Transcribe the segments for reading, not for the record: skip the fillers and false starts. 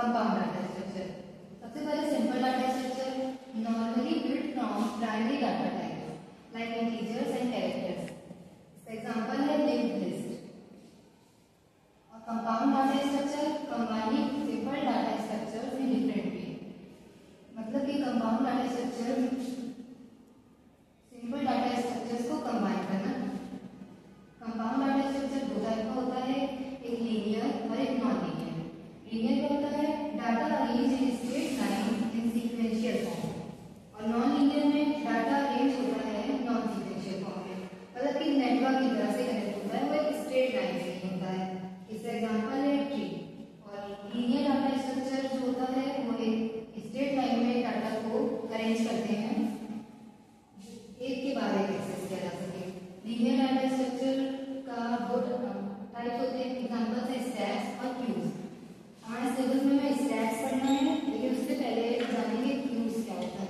Compound data structure. सबसे पहले simple data structure normally built from primary data types like integers and characters. इसका example है linked list. और compound data structure combining simple data structures in different way. मतलब कि compound data structure simple data structures को combine करना। Compound data structure दो type का होता है, एक लीनियर और एक नॉन लीनियर। लीनियर क्या होता है? Data arrange in straight line in sequential form, और नॉन लीनियर में डाटा अरेंज होता है नॉन सीक्वेंशियल फॉर्म में, मतलब कि नेटवर्क की तरह से कनेक्ट होता है, वो एक स्ट्रेट लाइन में नहीं होता है। इसका एग्जांपल है ट्री। और लीनियर डाटा स्ट्रक्चर जो होता है वो एक स्ट्रेट लाइन में डाटा को अरेंज करते हैं, एक के बाद एक एक्सेस किया जा सके। लीनियर डाटा स्ट्रक्चर का दो टाइप होते हैं, एग्जांपल्स है स्टैक्स और क्यूज। हमारे सिलेबस में हमें स्टैक्स पढ़ना है, लेकिन उससे पहले जानेंगे क्यूज क्या होता है।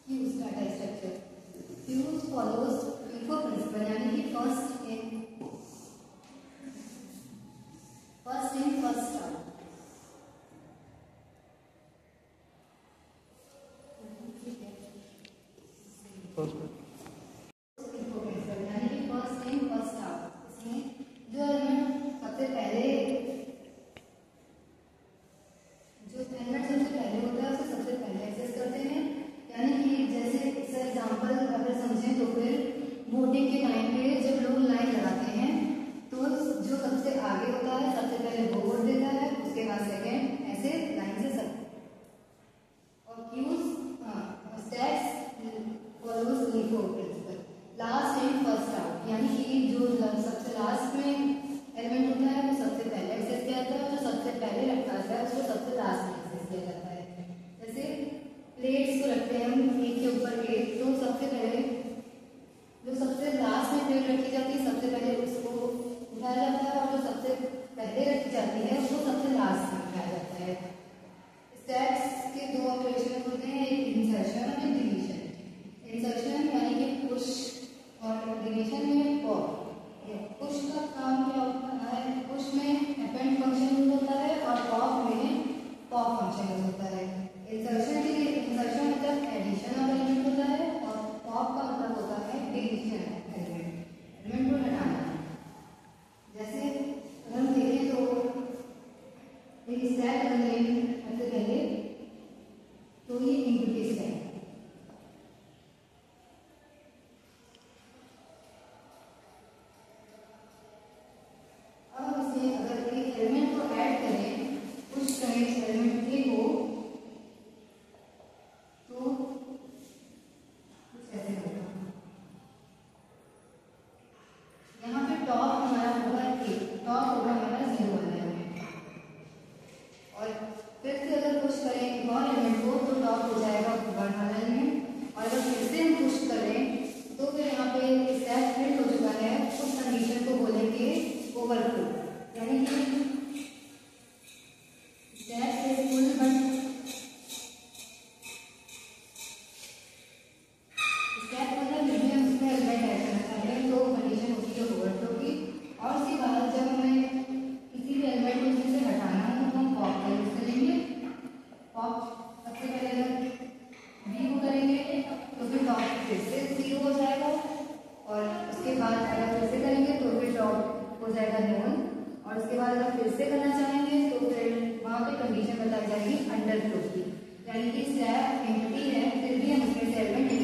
Fuse data structure. Fuse follows FIFO principle, यानी कि first in first out. FIFO principle यानी कि first in first out. इसमें जो एलिमेंट सबसे पहले होता है उसे सबसे पहले एक्सेस करते हैं। यानी कि जैसे इसका एग्जांपल अगर समझें तो फिर वोटिंग के टाइम पे जब लोग लाइन लगाते हैं तो जो सबसे आगे होता है सबसे पहले वो वोट देता है, उसके बाद सेकंड, ऐसे लाइन से सब। और queues stacks follows LIFO principle, last in first out. यानी कि जो सबसे लास्ट में एलिमेंट होता है वो सबसे पहले एक्सेस किया जाता है, जो सबसे पहले रखा जाता है उसको सबसे लास्ट में एक्सेस किया जाता है। जैसे प्लेट्स को रखते हैं हम एक के ऊपर एक, तो सबसे पहले जो सबसे लास्ट में प्लेट रखी जाती है सबसे पहले उसको उठाया जाता है, और जो सबसे पहले रखी जाती है उसको सबसे लास्ट में उठाया जाता है। स्टैक्स के दो ऑपरेशन होते हैं, एक इंसर्शन और एक डिलीशन। इंसर्शन यानी कि पुश, और डिलीशन में पॉप। पुश का काम क्या होता है? पुश में अपेंड फंक्शन यूज होता है और पॉप में पॉप फंक्शन यूज होता है। इंसर्शन के लिए इंसर्शन मतलब एडिशन ऑफ एलिमेंट होता है, और पॉप का मतलब होता है डिलीशन एलिमेंट को हटाना। जैसे अगर हम देखें तो एक स्टैक बनाने सबसे पहले तो ये इनपुट स्टैक, अब इसमें अगर एक एलिमेंट को ऐड करें, पुश करें इस एलिमेंट ए को, तो कुछ ऐसे होगा। उसके बाद अगर फिर से करना चाहेंगे तो फिर वहाँ पे कंडीशन बताई जाएगी अंडर फ्लो की, यानी कि स्लैब एम्प्टी है फिर भी हम उसमें से एलिमेंट